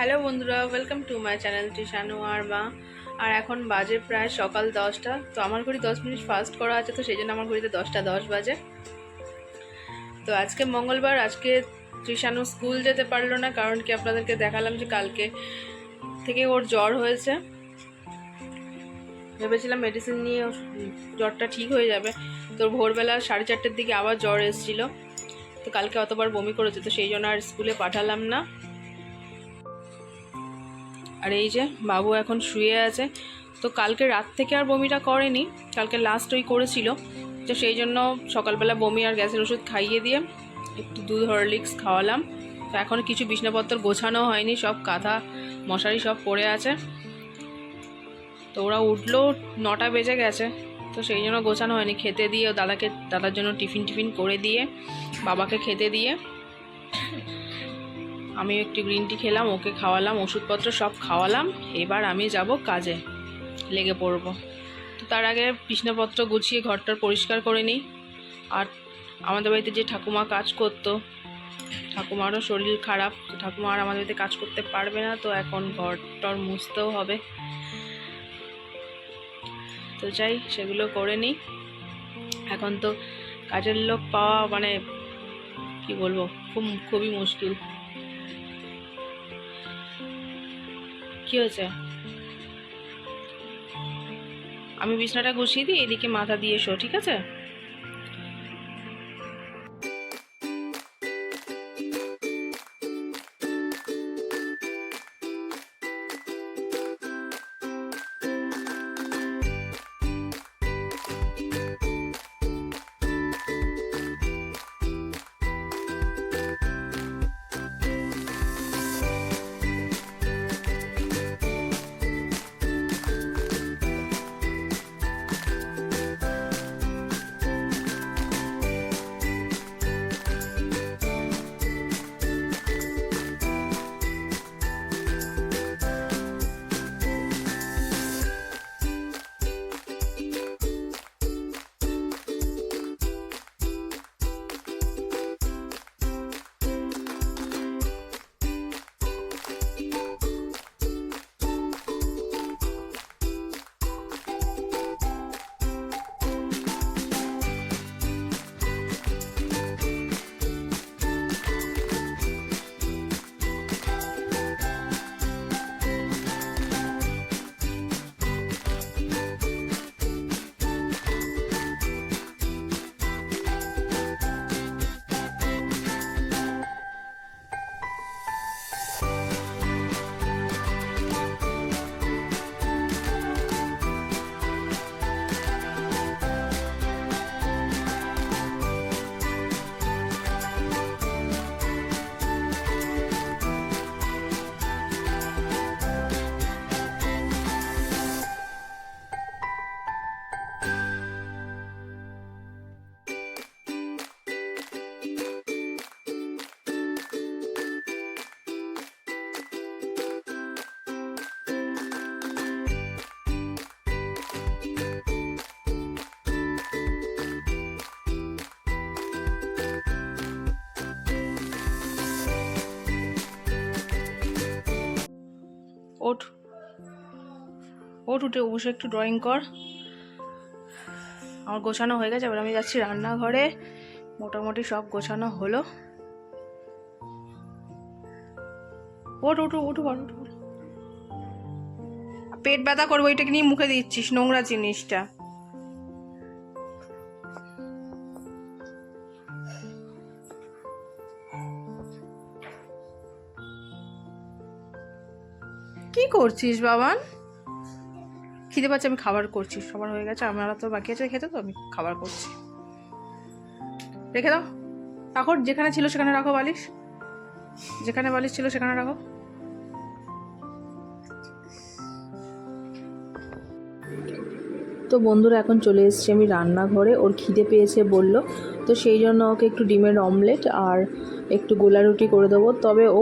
Hello বন্ধুরা, welcome to my channel Trishanu আর মা। আর এখন বাজে প্রায় সকাল 10টা। তো আমার ঘড়ি 10 মিনিট ফাস্ট করা আছে, তো সেই জন্য আমার ঘড়িতে 10টা 10 বাজে। তো আজকে মঙ্গলবার, আজকে তৃষানু স্কুল যেতে পারলো না, কারণ কি আপনাদেরকে দেখালাম যে কালকে থেকে ওর জ্বর হয়েছে। ভেবেছিলাম মেডিসিন নিয়ে জ্বরটা ঠিক হয়ে যাবে, তো ভোরবেলা 4:30টার দিকে আবার জ্বর এসেছিলো। তো কালকে অতবার বমি করেছে, তো সেই জন্য আর স্কুলে পাঠালাম না। আর এই যে বাবু এখন শুয়ে আছে। তো কালকে রাত থেকে আর বমিটা করেনি, কালকে লাস্ট ওই করেছিল। তো সেই জন্য সকালবেলা বমি আর গ্যাসের ওষুধ খাইয়ে দিয়ে একটু দুধ হরলিক্স খাওয়ালাম। তো এখন কিছু বিছানাপত্র গোছানো হয়নি, সব কাঁথা মশারি সব পড়ে আছে। তো ওরা উঠলো 9টা বেজে গেছে, তো সেই জন্য গোছানো হয়নি। খেতে দিয়ে দাদার জন্য টিফিন করে দিয়ে বাবাকে খেতে দিয়ে আমি একটু গ্রিন টি খেলাম, ওকে খাওয়ালাম, ওষুধপত্র সব খাওয়ালাম। এবার আমি যাব কাজে লেগে পড়ব। তো তার আগে বিছানাপত্র গুছিয়ে ঘরটার পরিষ্কার করে নিই। আর আমাদের বাড়িতে যে ঠাকুমা কাজ করতো, ঠাকুমারও শরীর খারাপ, তো ঠাকুমা আর আমাদের বাড়িতে কাজ করতে পারবে না, তো এখন ঘরটর মুছতেও হবে। তো চাই সেগুলো করে নিই। এখন তো কাজের লোক পাওয়া মানে কি বলবো, খুবই মুশকিল। কি হয়েছে? আমি বিছানাটা গুছিয়ে দিই, এদিকে মাথা দিয়ে শো, ঠিক আছে? ওঠ ওঠ, উঠে বসে একটু ড্রয়িং কর। আমার গোছানো হয়ে গেছে, এবার আমি যাচ্ছি রান্নাঘরে। মোটামুটি সব গোছানো হলো। ওঠ উঠু উঠু বল, উঠু। পেট ব্যথা করবো, এটাকে নিয়ে মুখে দিচ্ছিস নোংরা জিনিসটা। কি করছিস বাবান? খিদে পাচ্ছে, আমি খাবার করছি। সবার হয়ে গেছে, আমার তো বাকি আছে খেতে, তো আমি খাবার করছি। রেখে দাও, রাখো যেখানে ছিল সেখানে রাখো, বালিশ যেখানে বালিশ ছিল সেখানে রাখো। তো বন্ধুরা, এখন চলে এসেছি আমি রান্নাঘরে। ওর খিদে পেয়েছে বলল, তো সেই জন্য ওকে একটু ডিমের অমলেট আর একটু গোলা রুটি করে দেবো। তবে ও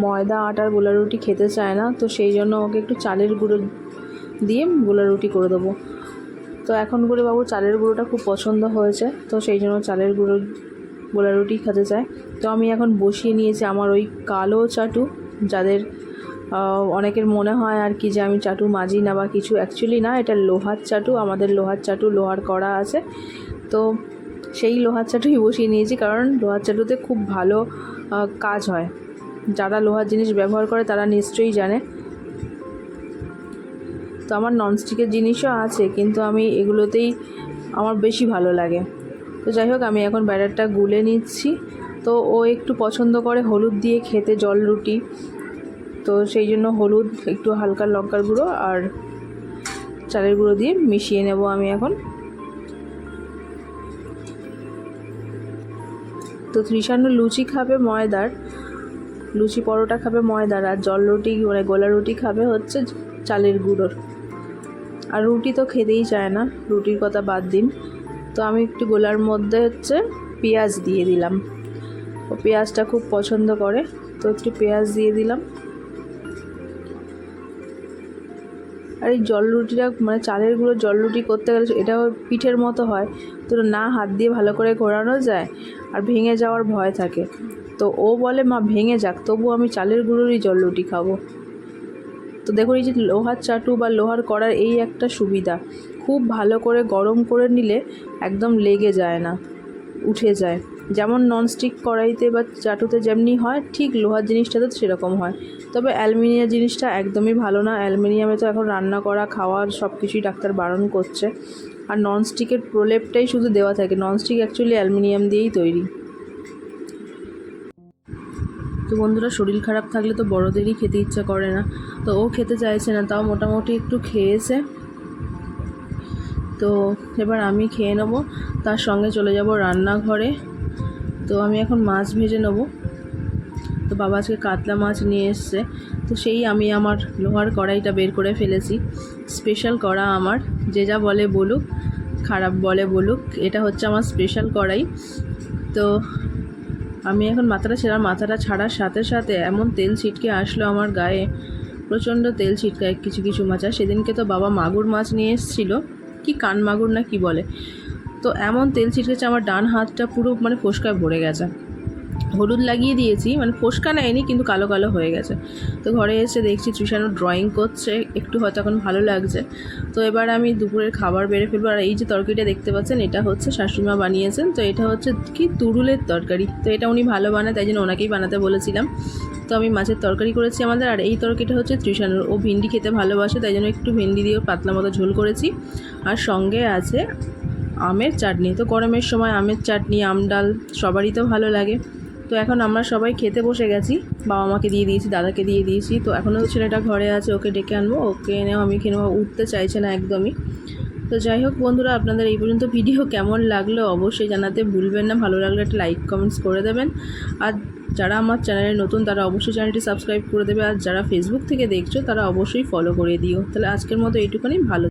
ময়দা আটার গোলা রুটি খেতে চায় না, তো সেই জন্য ওকে একটু চালের গুঁড়ো দিয়ে গোলা রুটি করে দেবো। তো এখন করে বাবু চালের গুঁড়োটা খুব পছন্দ হয়েছে, তো সেই জন্য চালের গুঁড়ো গোলা রুটি খেতে চায়। তো আমি এখন বসিয়ে নিয়েছি আমার ওই কালো চাটু, যাদের অনেকের মনে হয় আর কি যে আমি চাটু মাজি না বা কিছু, অ্যাকচুয়ালি না, এটা লোহার চাটু, আমাদের লোহার চাটু, লোহার কড়া আছে, তো সেই লোহার চাটুই বসিয়ে নিয়েছি, কারণ লোহার চাটুতে খুব ভালো কাজ হয়। যারা লোহার জিনিস ব্যবহার করে তারা নিশ্চয়ই জানে। তো আমার ননস্টিকের জিনিসও আছে, কিন্তু আমি এগুলোতেই আমার বেশি ভালো লাগে। তো যাই হোক, আমি এখন ব্যাটারটা গুলে নিচ্ছি। তো ও একটু পছন্দ করে হলুদ দিয়ে খেতে জল রুটি, তো সেই জন্য হলুদ, একটু হালকা লঙ্কার গুঁড়ো আর চালের গুঁড়ো দিয়ে মিশিয়ে নেব আমি এখন। তো তৃষানু লুচি খাবে ময়দার, লুচি পরোটা খাবে ময়দার, আর জল রুটি মানে গোলা রুটি খাবে হচ্ছে চালের গুঁড়োর। আর রুটি তো খেতেই চায় না, রুটির কথা বাদ দিন। তো আমি একটু গোলার মধ্যে হচ্ছে পেঁয়াজ দিয়ে দিলাম, ও পেঁয়াজটা খুব পছন্দ করে, তো একটু পেঁয়াজ দিয়ে দিলাম। আর এই জল রুটিটা মানে চালের গুঁড়ো জল রুটি করতে গেলে এটাও পিঠের মতো হয়, তো না হাত দিয়ে ভালো করে ঘোরানো যায় আর ভেঙে যাওয়ার ভয় থাকে। তো ও বলে মা ভেঙে যাক, তবু আমি চালের গুঁড়োরই জল রুটি খাবো। তো দেখুন, এই যে লোহার চাটু বা লোহার কড়ার এই একটা সুবিধা, খুব ভালো করে গরম করে নিলে একদম লেগে যায় না, উঠে যায়। যেমন ননস্টিক কড়াইতে বা চাটুতে যেমনি হয়, ঠিক লোহার জিনিসটাতে সেরকম হয়। তবে অ্যালুমিনিয়াম জিনিসটা একদমই ভালো না। অ্যালুমিনিয়ামে তো এখন রান্না করা, খাওয়ার সব কিছুই ডাক্তার বারণ করছে। আর ননস্টিকের প্রলেপটাই শুধু দেওয়া থাকে, ননস্টিক অ্যাকচুয়ালি অ্যালুমিনিয়াম দিয়েই তৈরি। তো বন্ধুরা, শরীর খারাপ থাকলে তো বড়দেরই খেতে ইচ্ছা করে না, তো ও খেতে চাইছে না, তাও মোটামুটি একটু খেয়েছে। তো এবার আমি খেয়ে নেবো, তার সঙ্গে চলে যাব রান্নাঘরে। তো আমি এখন মাছ ভেজে নেব। তো বাবা আজকে কাতলা মাছ নিয়ে এসছে, তো সেই আমি আমার লোহার কড়াইটা বের করে ফেলেছি। স্পেশাল কড়া আমার, যে যা বলে বলুক, খারাপ বলে বলুক, এটা হচ্ছে আমার স্পেশাল কড়াই। তো আমি এখন মাথাটা ছাড়ার সাথে সাথে এমন তেল ছিটকে আসলো আমার গায়ে, প্রচণ্ড তেল ছিটকায় কিছু কিছু মাছ। আর সেদিনকে তো বাবা মাগুর মাছ নিয়ে এসেছিলো, কি কান মাগুর না কি বলে, তো এমন তেল ছিটকেছে আমার ডান হাতটা পুরো মানে ফোস্কায় ভরে গেছে। হলুদ লাগিয়ে দিয়েছি, মানে ফোস্কা নেয়নি, কিন্তু কালো কালো হয়ে গেছে। তো ঘরে এসে দেখছি তৃষানু ড্রয়িং করছে, একটু হয়তো এখন ভালো লাগছে। তো এবার আমি দুপুরের খাবার বেড়ে ফেলবো। আর এই যে তরকারিটা দেখতে পাচ্ছেন, এটা হচ্ছে শাশুড়িমা বানিয়েছেন। তো এটা হচ্ছে কি তুরুলের তরকারি, তো এটা উনি ভালো বানায়, তাই জন্য ওনাকেই বানাতে বলেছিলাম। তো আমি মাছের তরকারি করেছি আমাদের। আর এই তরকারিটা হচ্ছে তৃষানুর, ও ভিন্ডি খেতে ভালোবাসে, তাই জন্য একটু ভিন্ডি দিয়ে পাতলা মতো ঝোল করেছি। আর সঙ্গে আছে আমের চাটনি। তো গরমের সময় আমের চাটনি, আম ডাল সবারই তো ভালো লাগে। তো এখন আমরা সবাই খেতে বসে গেছি, বাবা মাকে দিয়ে দিয়েছি, দাদাকে দিয়ে দিয়েছি। তো এখনও ছেলেটা ঘরে আছে, ওকে ডেকে আনবো, ওকে এনেও আমি খেয়ে নেবো, উঠতে চাইছে না একদমই। তো যাই হোক বন্ধুরা, আপনাদের এই পর্যন্ত ভিডিও কেমন লাগলো অবশ্যই জানাতে ভুলবেন না। ভালো লাগলে একটা লাইক কমেন্টস করে দেবেন। আর যারা আমার চ্যানেলে নতুন তারা অবশ্যই চ্যানেলটি সাবস্ক্রাইব করে দেবে। আর যারা ফেসবুক থেকে দেখছো তারা অবশ্যই ফলো করে দিও। তাহলে আজকের মতো এইটুকুনি, ভালো।